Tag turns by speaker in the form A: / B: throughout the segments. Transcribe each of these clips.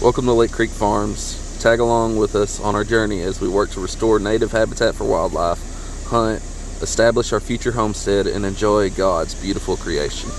A: Welcome to Lake Creek Farms. Tag along with us on our journey as we work to restore native habitat for wildlife, hunt, establish our future homestead, and enjoy God's beautiful creation.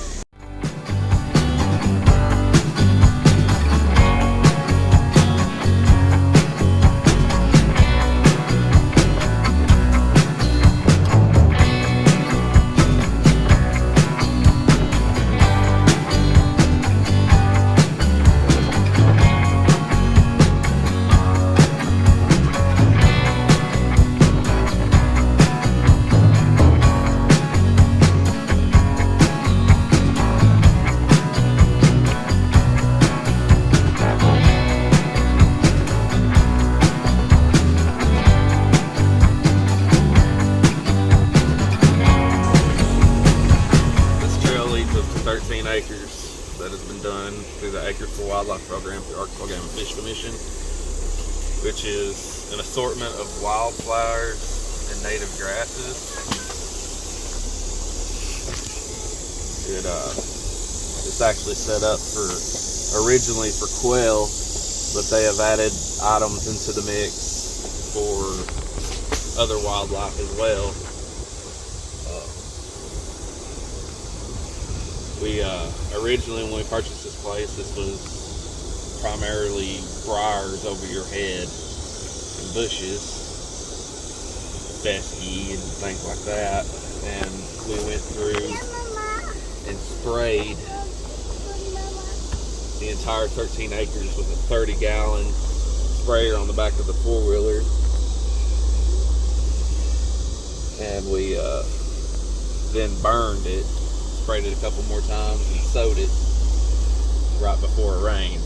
A: Acres that has been done through the Acres for Wildlife program through Arkansas Game and Fish Commission, which is an assortment of wildflowers and native grasses. It's actually set up originally for quail, but they have added items into the mix for other wildlife as well. We originally, when we purchased this place, this was primarily briars over your head and bushes, fescue and things like that. And we went through and sprayed the entire 13 acres with a 30-gallon sprayer on the back of the four-wheeler. And we then burned it. Sprayed it a couple more times and sowed it right before it rained,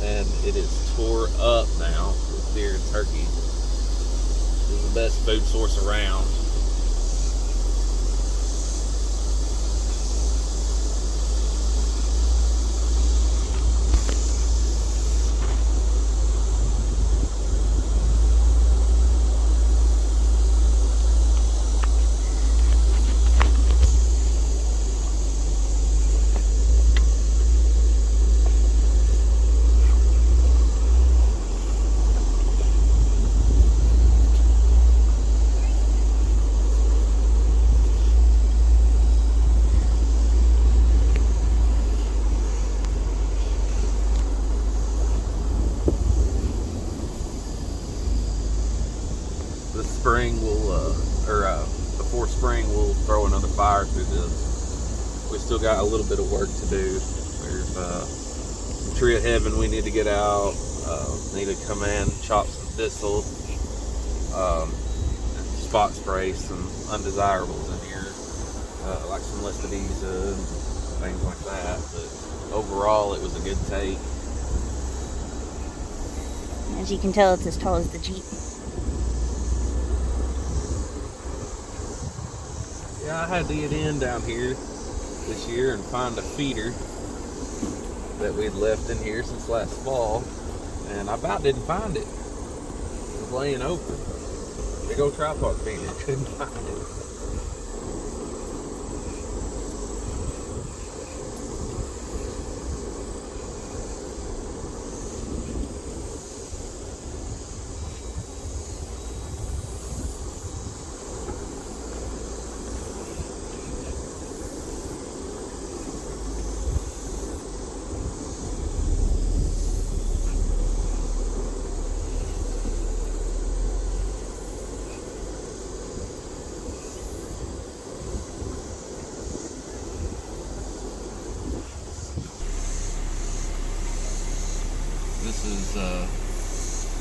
A: and it is tore up now with deer and turkey. It's the best food source around. Spring before spring we'll throw another fire through this. We still got a little bit of work to do. There's some tree of heaven we need to get out. Need to come in, chop some thistle, spot spray some undesirables in here, like some Listodisa and things like that. But overall, it was a good take.
B: As you can tell, it's as tall as the Jeep.
A: Yeah, I had to get in down here this year and find a feeder that we'd left in here since last fall, and I about didn't find it. It was laying open. Big old tripod feeder, couldn't find it. This is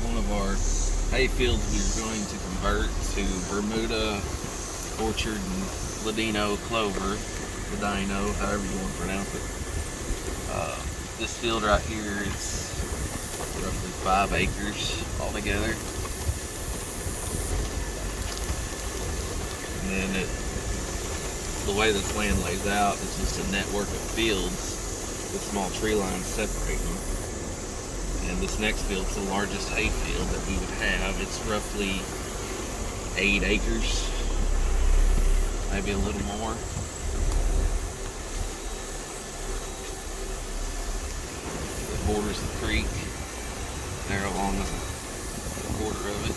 A: one of our hay fields we're going to convert to Bermuda Orchard and Ladino clover, Ladino, however you want to pronounce it. This field right here is roughly 5 acres altogether. And then the way this land lays out is just a network of fields with small tree lines separating them. And this next field is the largest hay field that we would have. It's roughly 8 acres, maybe a little more. borders the creek there along the border of it.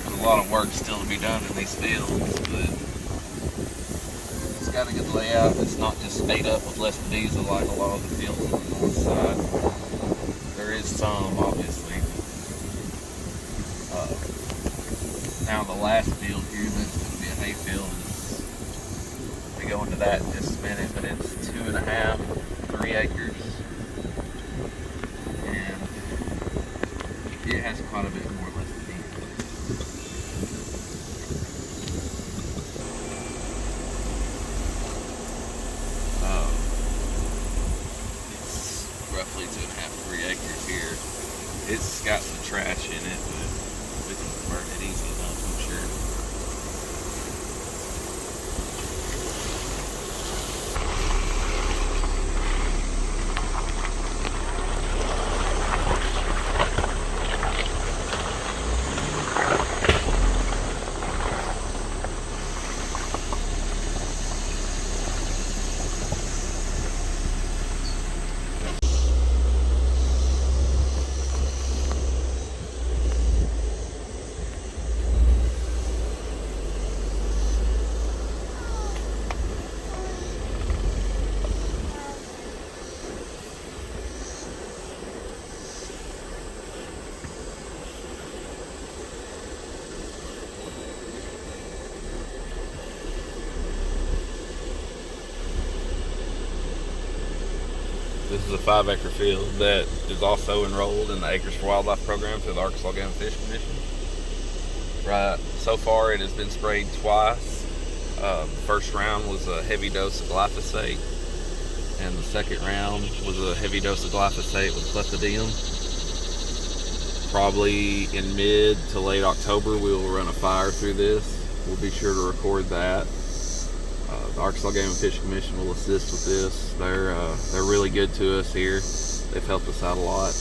A: There's a lot of work still to be done in these fields, but it's got a good layout. It's not just ate up with Lespedeza like a lot of the fields on the north side. There is some, obviously. Now the last field here, that's going to be a hay field, we go into that in just a minute, but it's 2.5, 3 acres, and it has quite a bit more Lespedeza. It's roughly 2.5, 3 acres here. It's got some trash in it, but we can convert it easy enough, I'm sure. This is a 5-acre field that is also enrolled in the Acres for Wildlife program through the Arkansas Game and Fish Commission. Right, so far it has been sprayed twice. The first round was a heavy dose of glyphosate, and the second round was a heavy dose of glyphosate with clethodim. Probably in mid to late October we will run a fire through this. We'll be sure to record that. The Arkansas Game and Fish Commission will assist with this. They're really good to us here. They've helped us out a lot.